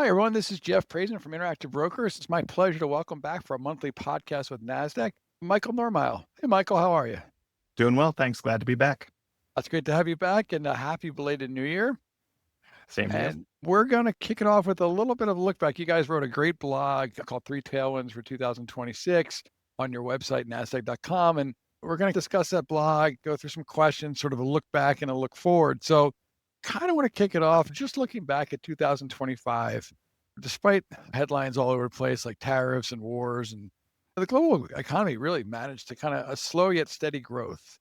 Hi, everyone. This is Jeff Prasen from Interactive Brokers. It's my pleasure to welcome back for a monthly podcast with Nasdaq, Michael Normyle. Hey, Michael, how are you? Doing well, thanks. Glad to be back. It's great to have you back and a happy belated New Year. Same to you. And we're going to kick it off with a little bit of a look back. You guys wrote a great blog called Three Tailwinds for 2026 on your website, Nasdaq.com. And we're going to discuss that blog, go through some questions, sort of a look back and a look forward. So, kind of want to kick it off just looking back at 2025. Despite headlines all over the place like tariffs and wars, and the global economy really managed to kind of a slow yet steady growth.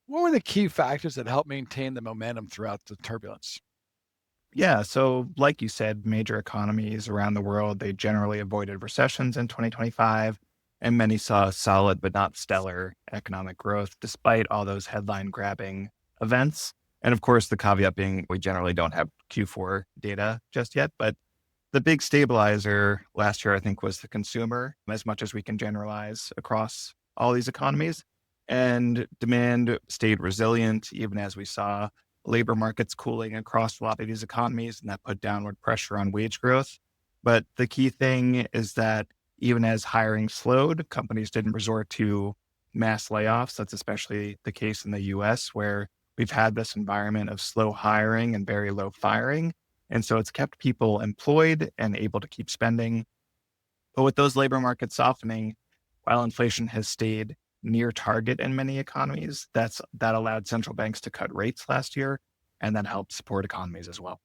What were the key factors that helped maintain the momentum throughout the turbulence? Yeah, so like you said, major economies around the world, they generally avoided recessions in 2025, and many saw solid but not stellar economic growth despite all those headline grabbing events. And of course, the caveat being we generally don't have Q4 data just yet, but the big stabilizer last year, I think, was the consumer, as much as we can generalize across all these economies. And demand stayed resilient, even as we saw labor markets cooling across a lot of these economies, and that put downward pressure on wage growth. But the key thing is that even as hiring slowed, companies didn't resort to mass layoffs. That's especially the case in the US, where we've had this environment of slow hiring and very low firing. And so it's kept people employed and able to keep spending. But with those labor markets softening, while inflation has stayed near target in many economies, that allowed central banks to cut rates last year and then helped support economies as well.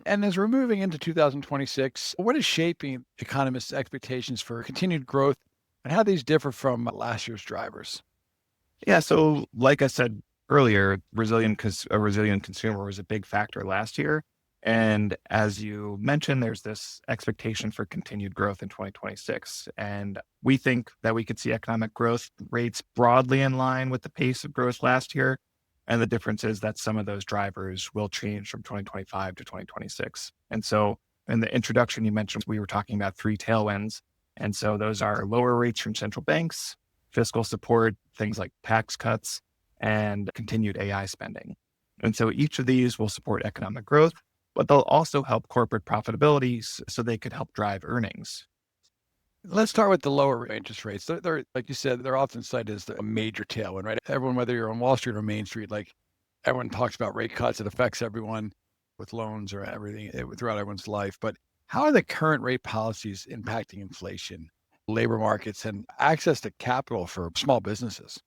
And as we're moving into 2026, what is shaping economists' expectations for continued growth and how these differ from last year's drivers? Yeah, so like I said earlier, a resilient consumer was a big factor last year. And as you mentioned, there's this expectation for continued growth in 2026. And we think that we could see economic growth rates broadly in line with the pace of growth last year. And the difference is that some of those drivers will change from 2025 to 2026. And so in the introduction, you mentioned we were talking about three tailwinds. And so those are lower rates from central banks, fiscal support, things like tax cuts, and continued AI spending. And so each of these will support economic growth, but they'll also help corporate profitability so they could help drive earnings. Let's start with the lower interest rates. They're like you said, they're often cited as a major tailwind, right? Everyone, whether you're on Wall Street or Main Street, like everyone talks about rate cuts. It affects everyone with loans or everything throughout everyone's life. But how are the current rate policies impacting inflation, labor markets, and access to capital for small businesses?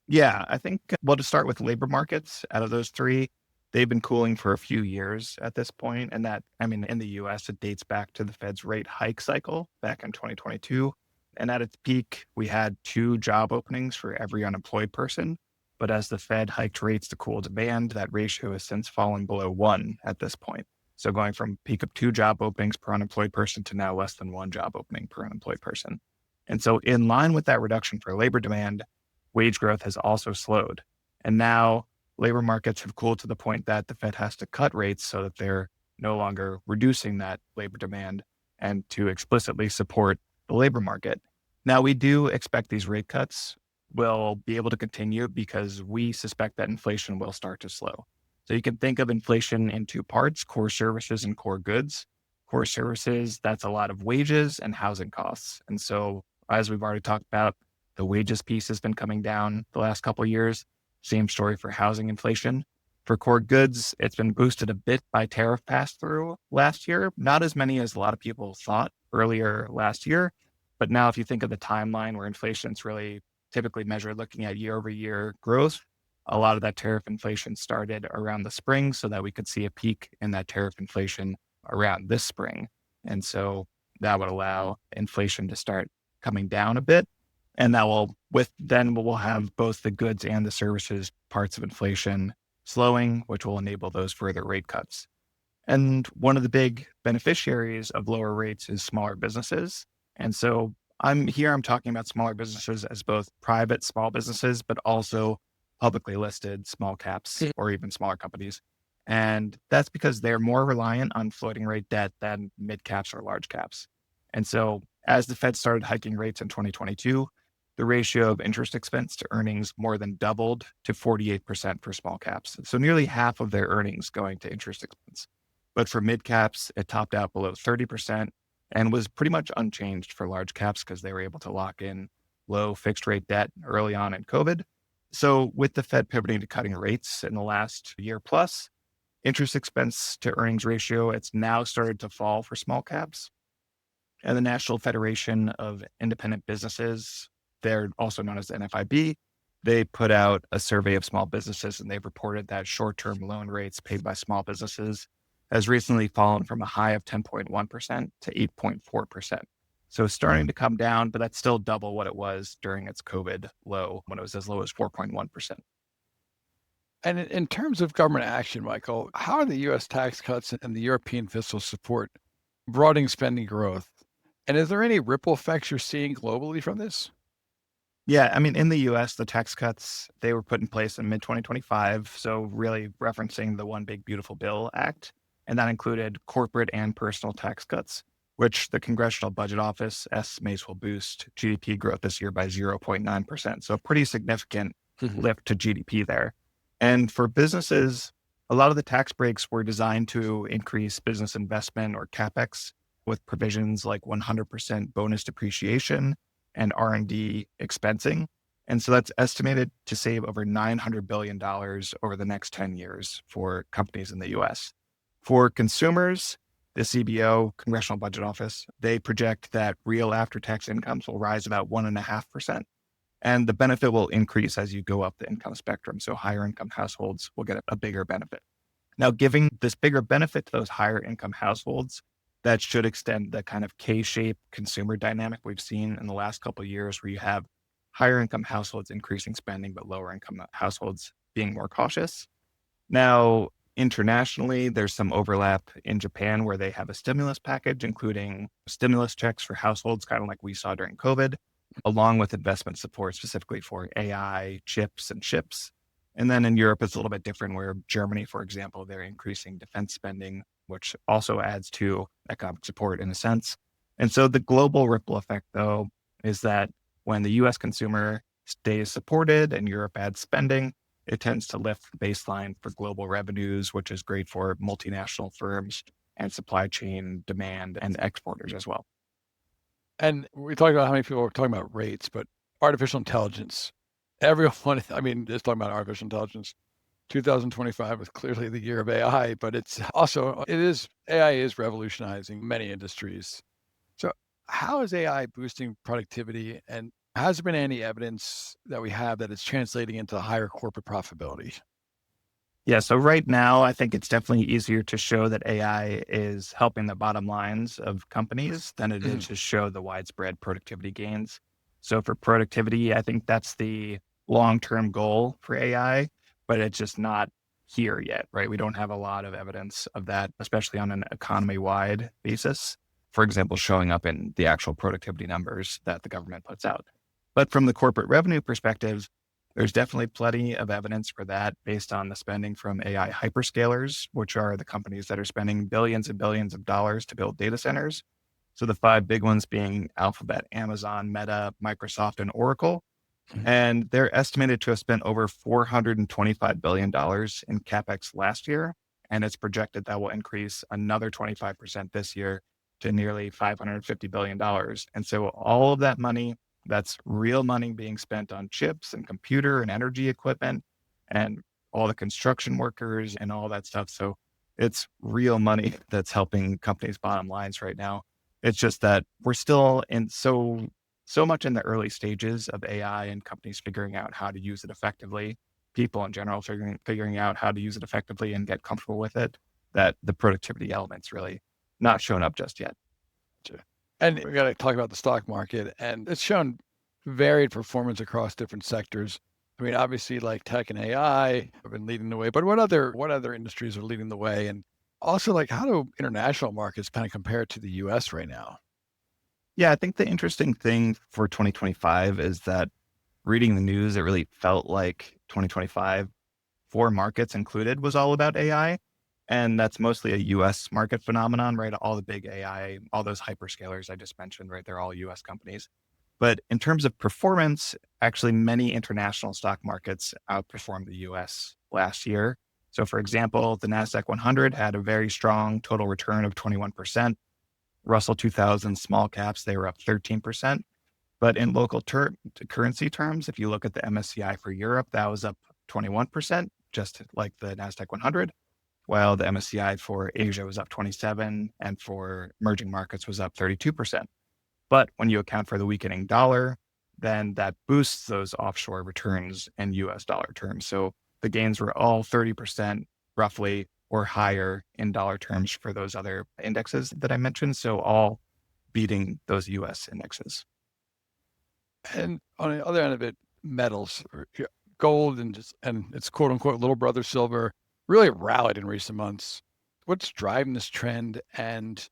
Yeah, I think, well, to start with labor markets, out of those three, they've been cooling for a few years at this point. And that, I mean, in the US, it dates back to the Fed's rate hike cycle back in 2022. And at its peak, we had two job openings for every unemployed person. But as the Fed hiked rates to cool demand, that ratio has since fallen below one at this point. So going from peak of two job openings per unemployed person to now less than one job opening per unemployed person. And so in line with that reduction for labor demand, wage growth has also slowed. And now labor markets have cooled to the point that the Fed has to cut rates so that they're no longer reducing that labor demand and to explicitly support the labor market. Now, we do expect these rate cuts will be able to continue because we suspect that inflation will start to slow. So you can think of inflation in two parts: core services and core goods. Core services, that's a lot of wages and housing costs. And so, as we've already talked about, the wages piece has been coming down the last couple of years. Same story for housing inflation. For core goods, it's been boosted a bit by tariff pass through last year, not as many as a lot of people thought earlier last year. But now, if you think of the timeline where inflation's really typically measured looking at year over year growth, a lot of that tariff inflation started around the spring so that we could see a peak in that tariff inflation around this spring. And so that would allow inflation to start coming down a bit. And that will, then we'll have both the goods and the services parts of inflation slowing, which will enable those further rate cuts. And one of the big beneficiaries of lower rates is smaller businesses. And so I'm talking about smaller businesses as both private small businesses, but also publicly listed small caps or even smaller companies. And that's because they're more reliant on floating rate debt than mid caps or large caps. And so as the Fed started hiking rates in 2022, the ratio of interest expense to earnings more than doubled to 48% for small caps. So nearly half of their earnings going to interest expense. But for mid caps, it topped out below 30% and was pretty much unchanged for large caps because they were able to lock in low fixed rate debt early on in COVID. So with the Fed pivoting to cutting rates in the last year plus, interest expense to earnings ratio, it's now started to fall for small caps. And the National Federation of Independent Businesses, they're also known as the NFIB, they put out a survey of small businesses and they've reported that short-term loan rates paid by small businesses has recently fallen from a high of 10.1% to 8.4%. So it's starting to come down, but that's still double what it was during its COVID low when it was as low as 4.1%. And in terms of government action, Michael, how are the US tax cuts and the European fiscal support broadening spending growth? And is there any ripple effects you're seeing globally from this? Yeah, I mean, in the US, the tax cuts, they were put in place in mid 2025. So, really referencing the One Big Beautiful Bill Act. And that included corporate and personal tax cuts, which the Congressional Budget Office estimates will boost GDP growth this year by 0.9%. So, a pretty significant lift to GDP there. And for businesses, a lot of the tax breaks were designed to increase business investment or CapEx with provisions like 100% bonus depreciation and R&D expensing. And so that's estimated to save over $900 billion over the next 10 years for companies in the US. For consumers, the CBO, Congressional Budget Office, they project that real after-tax incomes will rise about 1.5%. And the benefit will increase as you go up the income spectrum. So higher income households will get a bigger benefit. Now, giving this bigger benefit to those higher income households, that should extend the kind of K-shaped consumer dynamic we've seen in the last couple of years, where you have higher income households increasing spending, but lower income households being more cautious. Now, internationally, there's some overlap in Japan where they have a stimulus package, including stimulus checks for households, kind of like we saw during COVID, along with investment support specifically for AI, chips, and ships. And then in Europe, it's a little bit different, where Germany, for example, they're increasing defense spending, which also adds to economic support in a sense. And so the global ripple effect, though, is that when the US consumer stays supported and Europe adds spending, it tends to lift the baseline for global revenues, which is great for multinational firms and supply chain demand and exporters as well. And we talked about how many people were talking about rates, but artificial intelligence, everyone, I mean, is talking about artificial intelligence. 2025 was clearly the year of AI, but it's also, AI is revolutionizing many industries. So how is AI boosting productivity, and has there been any evidence that we have that it's translating into higher corporate profitability? Yeah, so right now, I think it's definitely easier to show that AI is helping the bottom lines of companies than it is Mhm. to show the widespread productivity gains. So for productivity, I think that's the long-term goal for AI, but it's just not here yet, right? We don't have a lot of evidence of that, especially on an economy-wide basis. For example, showing up in the actual productivity numbers that the government puts out. But from the corporate revenue perspective, there's definitely plenty of evidence for that based on the spending from AI hyperscalers, which are the companies that are spending billions and billions of dollars to build data centers. So the five big ones being Alphabet, Amazon, Meta, Microsoft, and Oracle. Mhm. And they're estimated to have spent over $425 billion in CapEx last year. And it's projected that will increase another 25% this year to nearly $550 billion. And so all of that money, that's real money being spent on chips and computer and energy equipment and all the construction workers and all that stuff. So it's real money that's helping companies' bottom lines right now. It's just that we're still in so much in the early stages of AI and companies figuring out how to use it effectively, people in general figuring out how to use it effectively and get comfortable with it, that the productivity element's really not shown up just yet. Gotcha. And we got to talk about the stock market, and it's shown varied performance across different sectors. I mean, obviously, like tech and AI have been leading the way, but what other industries are leading the way? And also, like, how do international markets kind of compare to the US right now? Yeah, I think the interesting thing for 2025 is that reading the news, it really felt like 2025 for markets included was all about AI. And that's mostly a US market phenomenon, right? All the big AI, all those hyperscalers I just mentioned, right? They're all US companies. But in terms of performance, actually many international stock markets outperformed the US last year. So for example, the Nasdaq 100 had a very strong total return of 21%. Russell 2000 small caps, they were up 13%. But in local currency terms, if you look at the MSCI for Europe, that was up 21%, just like the Nasdaq 100, while the MSCI for Asia was up 27, and for emerging markets was up 32%. But when you account for the weakening dollar, then that boosts those offshore returns in US dollar terms. So the gains were all 30% roughly or higher in dollar terms for those other indexes that I mentioned. So all beating those US indexes. And on the other end of it, metals, gold and its quote unquote little brother silver really rallied in recent months. What's driving this trend, and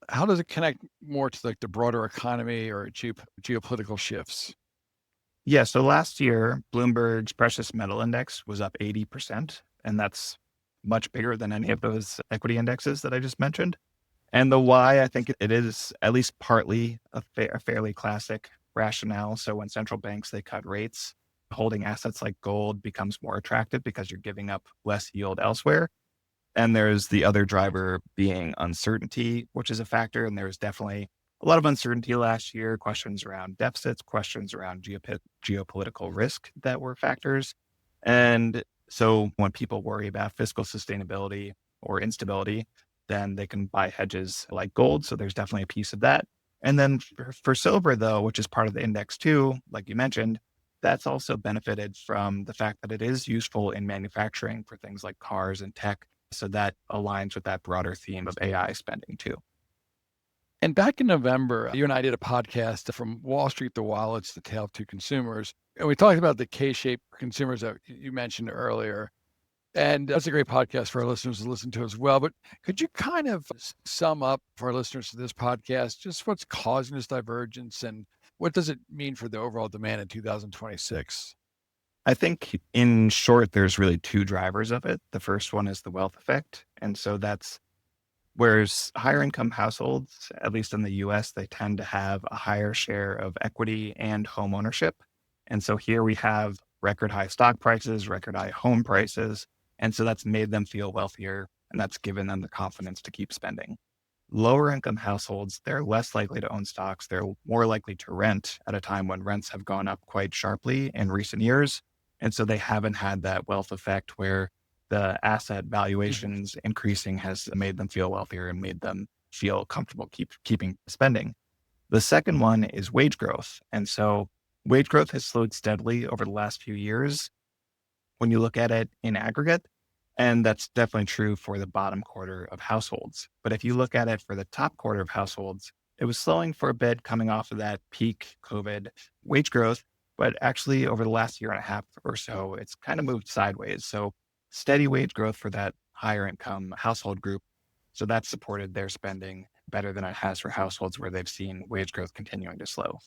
how does it connect more to like the broader economy or geopolitical shifts? Yeah. So last year, Bloomberg's precious metal index was up 80%. And that's much bigger than any of those equity indexes that I just mentioned. And the why, I think it is at least partly a fairly classic rationale. So when central banks, they cut rates, holding assets like gold becomes more attractive because you're giving up less yield elsewhere. And there's the other driver being uncertainty, which is a factor. And there's definitely a lot of uncertainty last year, questions around deficits, questions around geopolitical risk that were factors. And so when people worry about fiscal sustainability or instability, then they can buy hedges like gold. So there's definitely a piece of that. And then for silver, though, which is part of the index too, like you mentioned, that's also benefited from the fact that it is useful in manufacturing for things like cars and tech. So that aligns with that broader theme of AI spending too. And back in November, you and I did a podcast from Wall Street to Wallets, the Tale of Two Consumers. And we talked about the K-shaped consumers that you mentioned earlier. And that's a great podcast for our listeners to listen to as well. But could you kind of sum up for our listeners to this podcast, just what's causing this divergence and what does it mean for the overall demand in 2026? I think in short, there's really two drivers of it. The first one is the wealth effect. And so that's whereas higher income households, at least in the US, they tend to have a higher share of equity and home ownership. And so here we have record high stock prices, record high home prices. And so that's made them feel wealthier, and that's given them the confidence to keep spending. Lower income households, they're less likely to own stocks. They're more likely to rent at a time when rents have gone up quite sharply in recent years. And so they haven't had that wealth effect where the asset valuations increasing has made them feel wealthier and made them feel comfortable keeping spending. The second one is wage growth. And so wage growth has slowed steadily over the last few years when you look at it in aggregate. And that's definitely true for the bottom quarter of households. But if you look at it for the top quarter of households, it was slowing for a bit coming off of that peak COVID wage growth. But actually, over the last year and a half or so, it's kind of moved sideways. So steady wage growth for that higher income household group. So that's supported their spending better than it has for households where they've seen wage growth continuing to slow.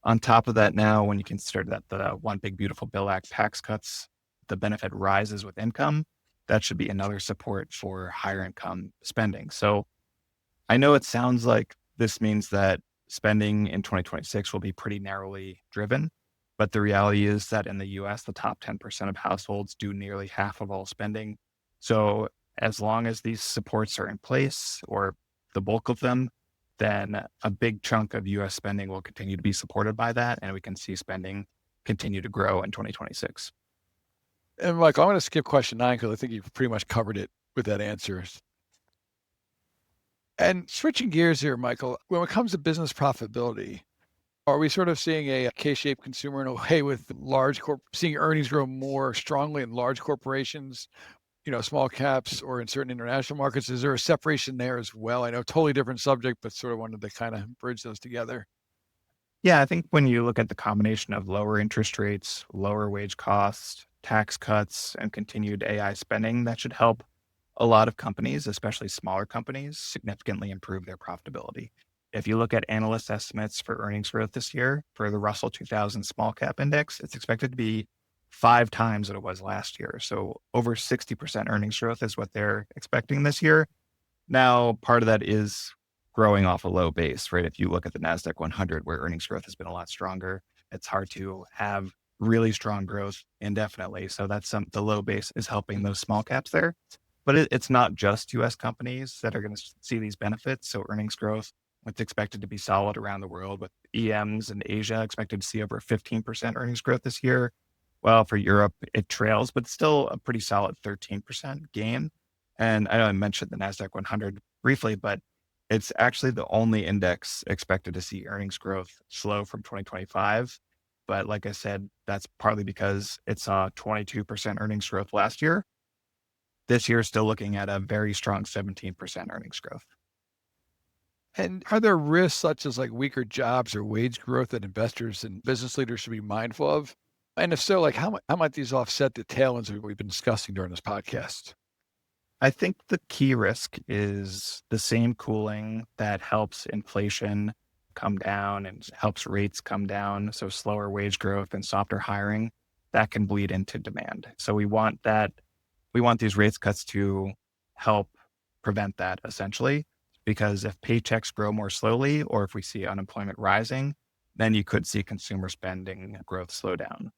On top of that, now, when you consider that the One Big Beautiful Bill Act tax cuts, the benefit rises with income, that should be another support for higher income spending. So I know it sounds like this means that spending in 2026 will be pretty narrowly driven, but the reality is that in the US, the top 10% of households do nearly half of all spending. So as long as these supports are in place, or the bulk of them, then a big chunk of US spending will continue to be supported by that, and we can see spending continue to grow in 2026. And Michael, I'm going to skip question 9 because I think you've pretty much covered it with that answer. And switching gears here, Michael, when it comes to business profitability, are we sort of seeing a K-shaped consumer in a way with seeing earnings grow more strongly in large corporations, small caps, or in certain international markets? Is there a separation there as well? I know totally different subject, but sort of wanted to kind of bridge those together. Yeah, I think when you look at the combination of lower interest rates, lower wage costs, tax cuts, and continued AI spending, that should help a lot of companies, especially smaller companies, significantly improve their profitability. If you look at analyst estimates for earnings growth this year for the Russell 2000 small cap index, it's expected to be 5 times what it was last year. So over 60% earnings growth is what they're expecting this year. Now, part of that is growing off a low base, right? If you look at the Nasdaq 100, where earnings growth has been a lot stronger, it's hard to have really strong growth indefinitely. So the low base is helping those small caps there. But it's not just US companies that are going to see these benefits. So earnings growth, it's expected to be solid around the world, with EMs in Asia expected to see over 15% earnings growth this year. Well, for Europe, it trails, but still a pretty solid 13% gain. And I know I mentioned the Nasdaq 100 briefly, but it's actually the only index expected to see earnings growth slow from 2025. But like I said, that's partly because it saw 22% earnings growth last year. This year is still looking at a very strong 17% earnings growth. And are there risks such as like weaker jobs or wage growth that investors and business leaders should be mindful of? And if so, like how might these offset the tailwinds we've been discussing during this podcast? I think the key risk is the same cooling that helps inflation come down and helps rates come down. So slower wage growth and softer hiring, that can bleed into demand. So we want these rates cuts to help prevent that essentially, because if paychecks grow more slowly or if we see unemployment rising, then you could see consumer spending growth slow down.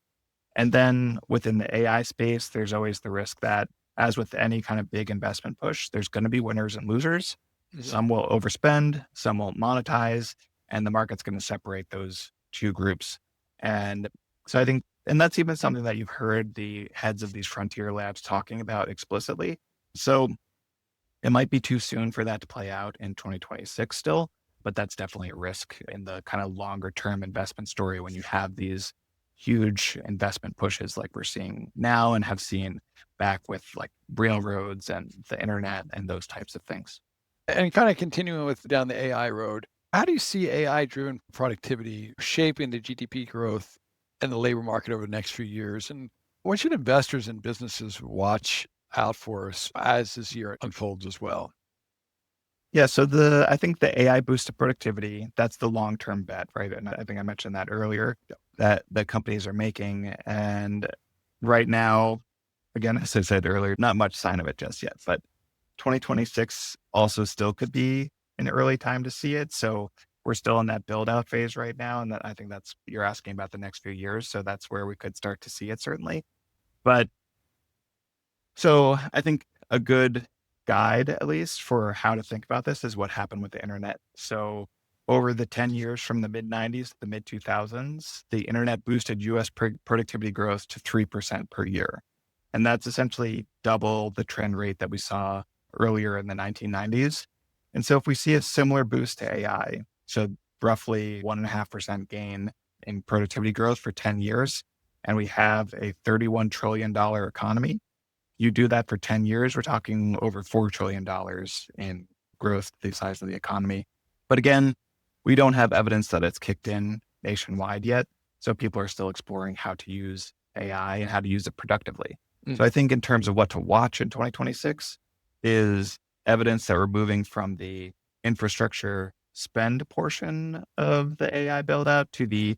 And then within the AI space, there's always the risk that, as with any kind of big investment push, there's going to be winners and losers. Yeah. Some will overspend, some will monetize, and the market's going to separate those two groups. And so I think, and that's even something that you've heard the heads of these frontier labs talking about explicitly. So it might be too soon for that to play out in 2026 still, but that's definitely a risk in the kind of longer term investment story when you have these huge investment pushes like we're seeing now and have seen back with like railroads and the internet and those types of things. And kind of continuing with down the AI road, how do you see AI driven productivity shaping the GDP growth and the labor market over the next few years? And what should investors and businesses watch out for us as this year unfolds as well? Yeah, so I think the AI boosted productivity, that's the long-term bet, right? And I think I mentioned that earlier, that the companies are making. And right now, again, as I said earlier, not much sign of it just yet, but 2026 also still could be an early time to see it. So we're still in that build out phase right now. And I think you're asking about the next few years. So that's where we could start to see it certainly. But so I think a good guide, at least for how to think about this, is what happened with the internet. So over the 10 years from the mid 90s to the mid 2000s, the internet boosted US productivity growth to 3% per year. And that's essentially double the trend rate that we saw earlier in the 1990s. And so if we see a similar boost to AI, so roughly 1.5% gain in productivity growth for 10 years, and we have a $31 trillion economy, you do that for 10 years, we're talking over $4 trillion in growth, the size of the economy. But again, we don't have evidence that it's kicked in nationwide yet. So people are still exploring how to use AI and how to use it productively. Mm. So I think in terms of what to watch in 2026 is evidence that we're moving from the infrastructure spend portion of the AI build out to the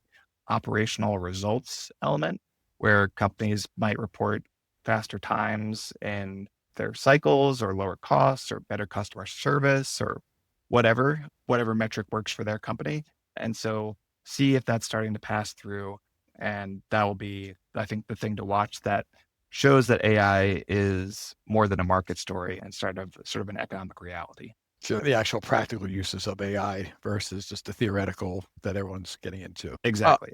operational results element, where companies might report faster times in their cycles or lower costs or better customer service or whatever metric works for their company. And so see if that's starting to pass through. And that will be, I think, the thing to watch that shows that AI is more than a market story and sort of an economic reality. So the actual practical uses of AI versus just the theoretical that everyone's getting into. Exactly.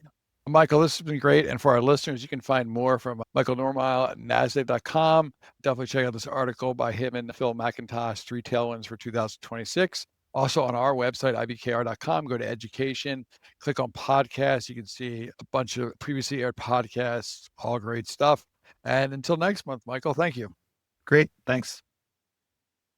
Michael, this has been great. And for our listeners, you can find more from Michael Normyle at Nasdaq.com. Definitely check out this article by him and Phil McIntosh, 3 Tailwinds for 2026. Also on our website, IBKR.com, go to education, click on podcasts. You can see a bunch of previously aired podcasts, all great stuff. And until next month, Michael, thank you. Great. Thanks.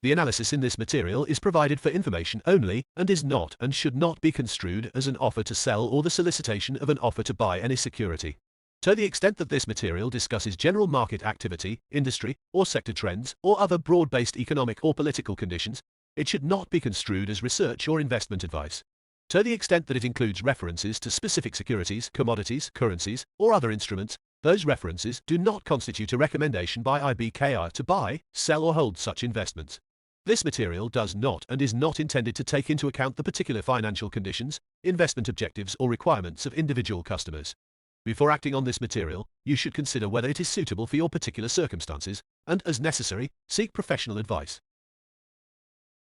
The analysis in this material is provided for information only and is not and should not be construed as an offer to sell or the solicitation of an offer to buy any security. To the extent that this material discusses general market activity, industry or sector trends, or other broad-based economic or political conditions, it should not be construed as research or investment advice. To the extent that it includes references to specific securities, commodities, currencies, or other instruments, those references do not constitute a recommendation by IBKR to buy, sell or hold such investments. This material does not and is not intended to take into account the particular financial conditions, investment objectives or requirements of individual customers. Before acting on this material, you should consider whether it is suitable for your particular circumstances and, as necessary, seek professional advice.